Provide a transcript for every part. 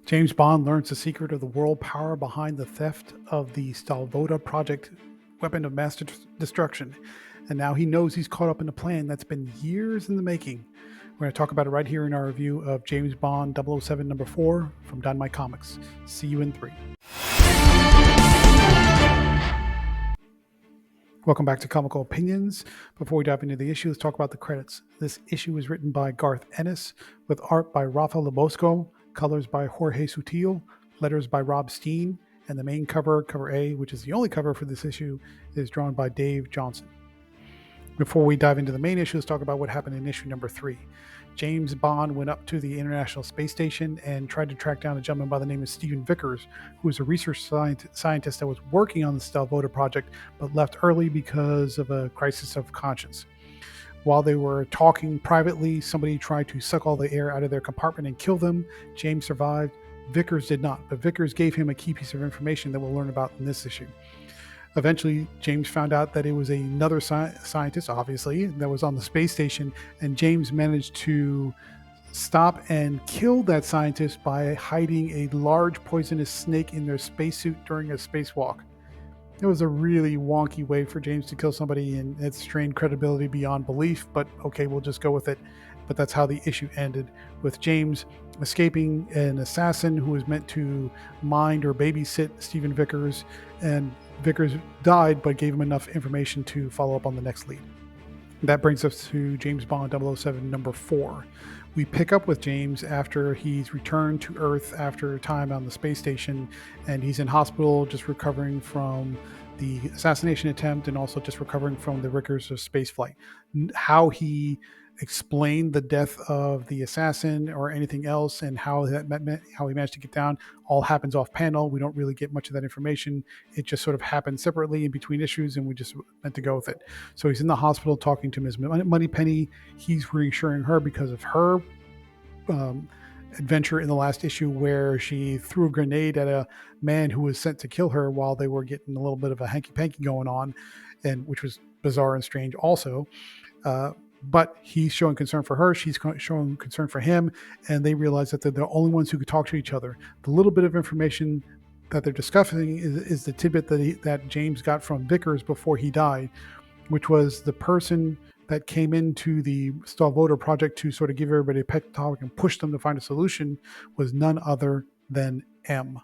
James Bond learns the secret of the world power behind the theft of the Stalvoda project weapon of mass destruction. And now he knows he's caught up in a plan that's been years in the making. We're going to talk about it right here in our review of James Bond 007 number 4 from Dynamite Comics. See you in 3. Welcome back to Comical Opinions. Before we dive into the issue, let's talk about the credits. This issue is written by Garth Ennis, with art by Rafael Labosco, colors by Jorge Sutil, letters by Rob Steen, and the main cover, cover A, which is the only cover for this issue, is drawn by Dave Johnson. Before we dive into the main issue, let's talk about what happened in issue number 3. James Bond went up to the International Space Station and tried to track down a gentleman by the name of Stephen Vickers, who was a research scientist that was working on the Stalvoda project, but left early because of a crisis of conscience. While they were talking privately, somebody tried to suck all the air out of their compartment and kill them. James survived. Vickers did not, but Vickers gave him a key piece of information that we'll learn about in this issue. Eventually, James found out that it was another scientist, obviously, that was on the space station, and James managed to stop and kill that scientist by hiding a large poisonous snake in their spacesuit during a spacewalk. It was a really wonky way for James to kill somebody, and it strained credibility beyond belief, but okay, we'll just go with it. But that's how the issue ended, with James escaping an assassin who was meant to mind or babysit Stephen Vickers, and Vickers died but gave him enough information to follow up on the next lead. That brings us to James Bond 007 number 4. We pick up with James after he's returned to Earth after time on the space station, and he's in hospital just recovering from the assassination attempt and also just recovering from the rigors of spaceflight. How he explained the death of the assassin or anything else and how he managed to get down all happens off panel. We don't really get much of that information. It just sort of happened separately in between issues, and we just meant to go with it. So he's in the hospital talking to Ms. Moneypenny. He's reassuring her because of her adventure in the last issue where she threw a grenade at a man who was sent to kill her while they were getting a little bit of a hanky-panky going on, and which was bizarre and strange also. But he's showing concern for her, she's showing concern for him, and they realize that they're the only ones who could talk to each other. The little bit of information that they're discussing is the tidbit that James got from Vickers before he died, which was the person that came into the Stalvoda project to sort of give everybody a pep talk and push them to find a solution was none other than M.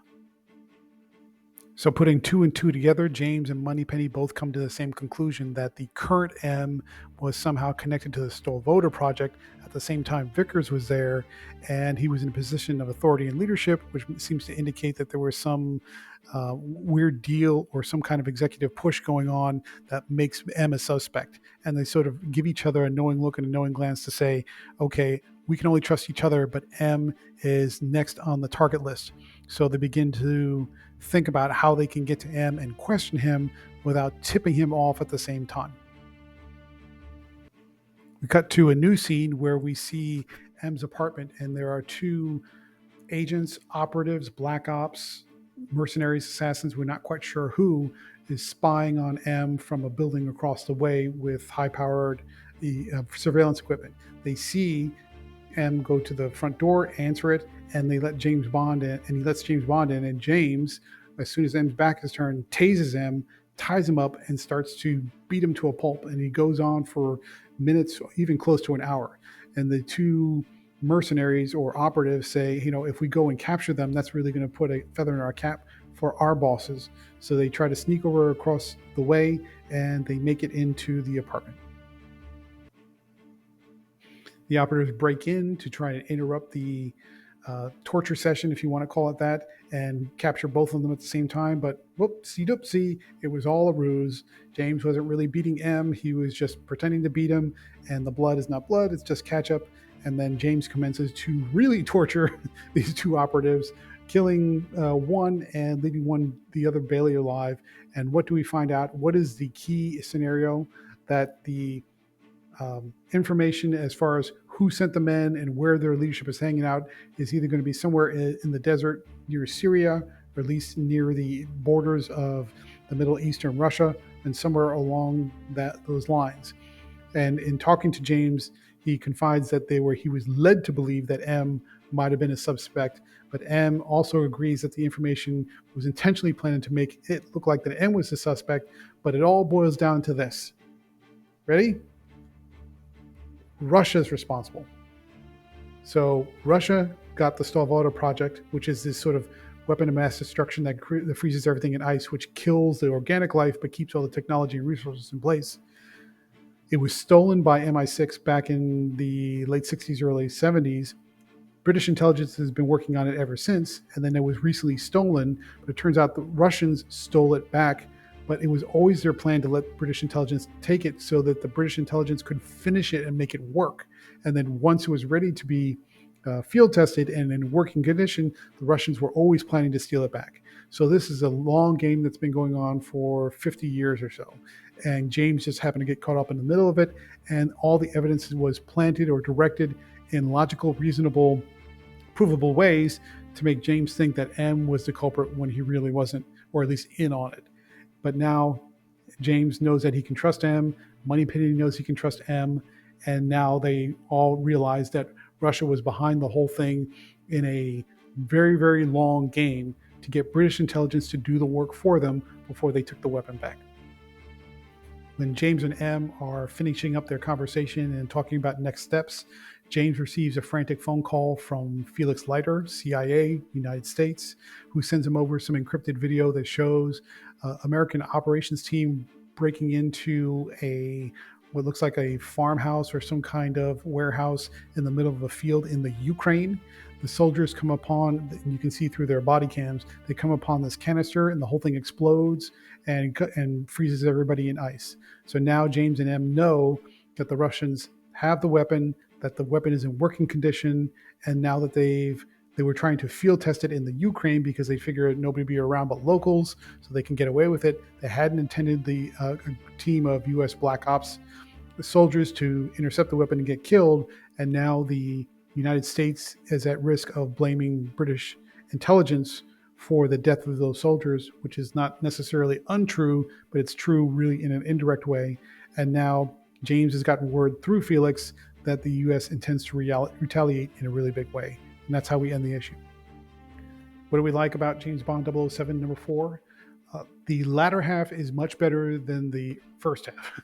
So putting 2 and 2 together, James and Moneypenny both come to the same conclusion that the current M was somehow connected to the Stalvoda project. At the same time, Vickers was there, and he was in a position of authority and leadership, which seems to indicate that there was some weird deal or some kind of executive push going on that makes M a suspect. And they sort of give each other a knowing look and a knowing glance to say, okay, we can only trust each other, but M is next on the target list. So they begin to think about how they can get to M and question him without tipping him off at the same time. We cut to a new scene where we see M's apartment, and there are 2 agents, operatives, black ops, mercenaries, assassins, we're not quite sure who, is spying on M from a building across the way with high-powered surveillance equipment. They see M go to the front door, answer it, and they let James Bond in, and he lets James Bond in, and James, as soon as M's back is turned, tases him, ties him up, and starts to beat him to a pulp, and he goes on for minutes, even close to an hour. And the 2 mercenaries or operatives say, if we go and capture them, that's really going to put a feather in our cap for our bosses. So they try to sneak over across the way, and they make it into the apartment. The operatives break in to try to interrupt the torture session, if you want to call it that, and capture both of them at the same time. But whoopsie-doopsie, it was all a ruse. James wasn't really beating M. He was just pretending to beat him, and the blood is not blood. It's just ketchup. And then James commences to really torture these 2 operatives, killing one and leaving the other barely alive. And what do we find out? What is the key scenario? That the information as far as who sent the men and where their leadership is hanging out is either going to be somewhere in the desert near Syria, or at least near the borders of the Middle East and Russia, and somewhere along those lines. And in talking to James, he confides that he was led to believe that M might have been a suspect, but M also agrees that the information was intentionally planted to make it look like that M was the suspect, but it all boils down to this. Ready? Russia's responsible. So Russia got the Stalvoda project, which is this sort of weapon of mass destruction that freezes everything in ice, which kills the organic life but keeps all the technology and resources in place. It was stolen by MI6 back in the late 60s, early 70s. British intelligence has been working on it ever since, and then it was recently stolen, but it turns out the Russians stole it back, but it was always their plan to let British intelligence take it so that the British intelligence could finish it and make it work. And then once it was ready to be field tested and in working condition, the Russians were always planning to steal it back. So this is a long game that's been going on for 50 years or so. And James just happened to get caught up in the middle of it, and all the evidence was planted or directed in logical, reasonable, provable ways to make James think that M was the culprit when he really wasn't, or at least in on it. But now James knows that he can trust M, Moneypenny knows he can trust M, and now they all realize that Russia was behind the whole thing in a very, very long game to get British intelligence to do the work for them before they took the weapon back. When James and M are finishing up their conversation and talking about next steps, James receives a frantic phone call from Felix Leiter, CIA, United States, who sends him over some encrypted video that shows American operations team breaking into what looks like a farmhouse or some kind of warehouse in the middle of a field in the Ukraine. The soldiers come upon, and you can see through their body cams, they come upon this canister and the whole thing explodes and freezes everybody in ice. So now James and M know that the Russians have the weapon, that the weapon is in working condition, and now that they were trying to field test it in the Ukraine because they figured nobody would be around but locals, so they can get away with it. They hadn't intended the team of U.S. Black Ops soldiers to intercept the weapon and get killed, and now the United States is at risk of blaming British intelligence for the death of those soldiers, which is not necessarily untrue, but it's true really in an indirect way. And now James has gotten word through Felix that the U.S. intends to retaliate in a really big way. And that's how we end the issue. What do we like about James Bond 007 number 4? The latter half is much better than the first half.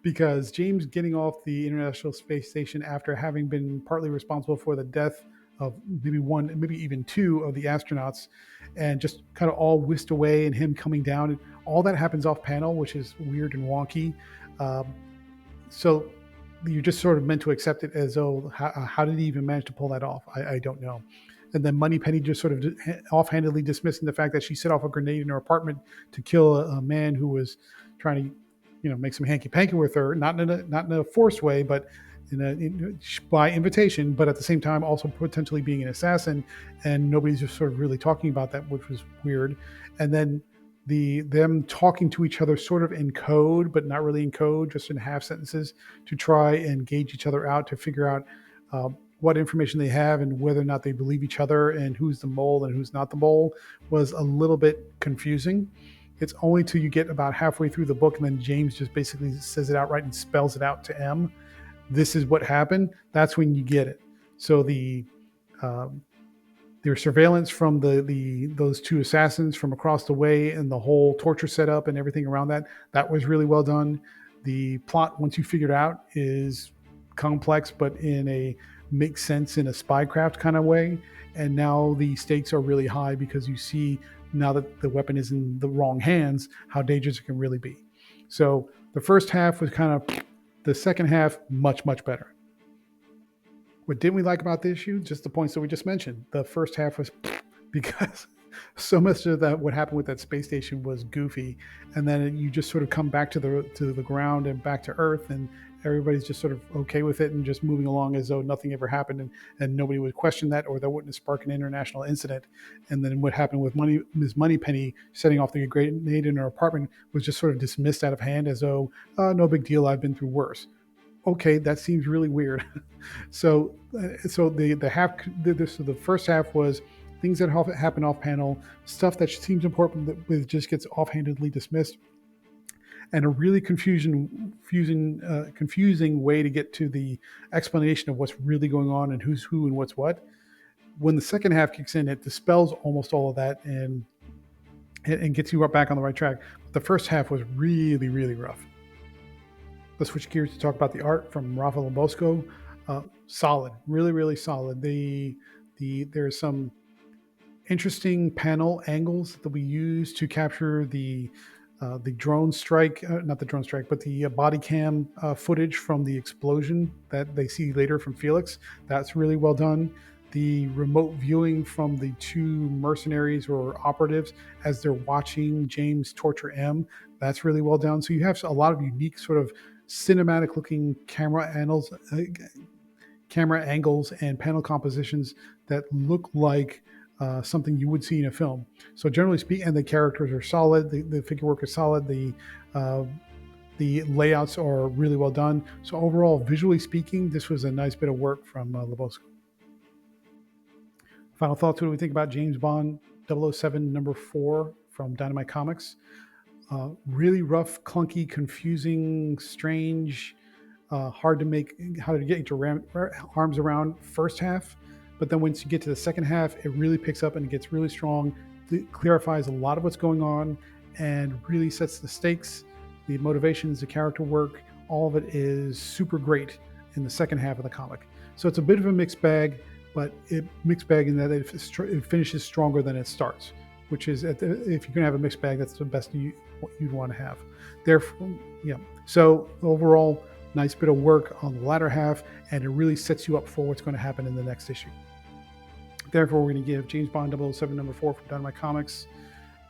Because James getting off the International Space Station after having been partly responsible for the death of maybe one, maybe even two of the astronauts, and just kind of all whisked away, and him coming down, and all that happens off panel, which is weird and wonky. So you're just sort of meant to accept it as, oh, how did he even manage to pull that off? I don't know. And then Moneypenny just sort of offhandedly dismissing the fact that she set off a grenade in her apartment to kill a man who was trying to, make some hanky-panky with her, not in a forced way, but by invitation, but at the same time also potentially being an assassin, and nobody's just sort of really talking about that, which was weird. And then them talking to each other sort of in code, but not really in code, just in half sentences, to try and gauge each other out, to figure out what information they have and whether or not they believe each other, and who's the mole and who's not the mole, was a little bit confusing. It's only till you get about halfway through the book, and then James just basically says it outright and spells it out to M. This is what happened. That's when you get it. So their surveillance from those two assassins from across the way, and the whole torture setup and everything around that was really well done. The plot, once you figure it out, is complex, but makes sense in a spycraft kind of way. And now the stakes are really high because you see, now that the weapon is in the wrong hands, how dangerous it can really be. So the first half was kind of, the second half, much, much better. What didn't we like about the issue? Just the points that we just mentioned. The first half was because so much of that, what happened with that space station, was goofy. And then you just sort of come back to the ground and back to Earth, and everybody's just sort of okay with it and just moving along as though nothing ever happened, and nobody would question that, or that wouldn't spark an international incident. And then what happened with Ms. Moneypenny setting off the grenade in her apartment was just sort of dismissed out of hand as though, no big deal, I've been through worse. Okay, that seems really weird. So the first half was things that happen off panel, stuff that seems important that just gets offhandedly dismissed, and a really confusing way to get to the explanation of what's really going on and who's who and what's what. when the second half kicks in, it dispels almost all of that and gets you back on the right track. The first half was really, really rough. Let's switch gears to talk about the art from Rafa Lobosco. Solid, really, really solid. There's some interesting panel angles that we use to capture the drone strike, not the drone strike, but the body cam footage from the explosion that they see later from Felix. That's really well done. The remote viewing from the two mercenaries or operatives as they're watching James torture M, that's really well done. So you have a lot of unique sort of cinematic looking camera angles and panel compositions that look like something you would see in a film. So generally speaking, and the characters are solid, the figure work is solid, the layouts are really well done. So overall, visually speaking, this was a nice bit of work from Lobosco. Final thoughts: what do we think about James Bond 007 number 4 from Dynamite Comics? Really rough, clunky, confusing, strange, hard to get your arms around first half. But then once you get to the second half, it really picks up and it gets really strong. It clarifies a lot of what's going on and really sets the stakes, the motivations, the character work. All of it is super great in the second half of the comic. So it's a bit of a mixed bag, but mixed bag in that it finishes stronger than it starts, which is if you're going to have a mixed bag, that's the best you'd want to have. Therefore, yeah. So overall, nice bit of work on the latter half, and it really sets you up for what's going to happen in the next issue. Therefore, we're going to give James Bond 007 number 4 from Dynamite Comics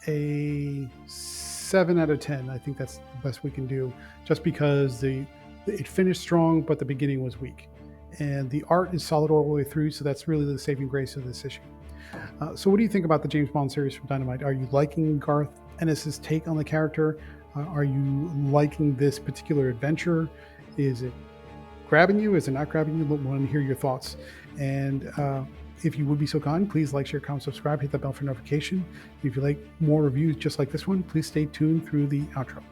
a 7 out of 10. I think that's the best we can do, just because it finished strong, but the beginning was weak. And the art is solid all the way through, so that's really the saving grace of this issue. So what do you think about the James Bond series from Dynamite? Are you liking Garth Ennis's take on the character? Are you liking this particular adventure? Is it grabbing you? Is it not grabbing you? I want to hear your thoughts. And if you would be so kind, please like, share, comment, subscribe, hit that bell for notification. If you like more reviews just like this one, please stay tuned through the outro.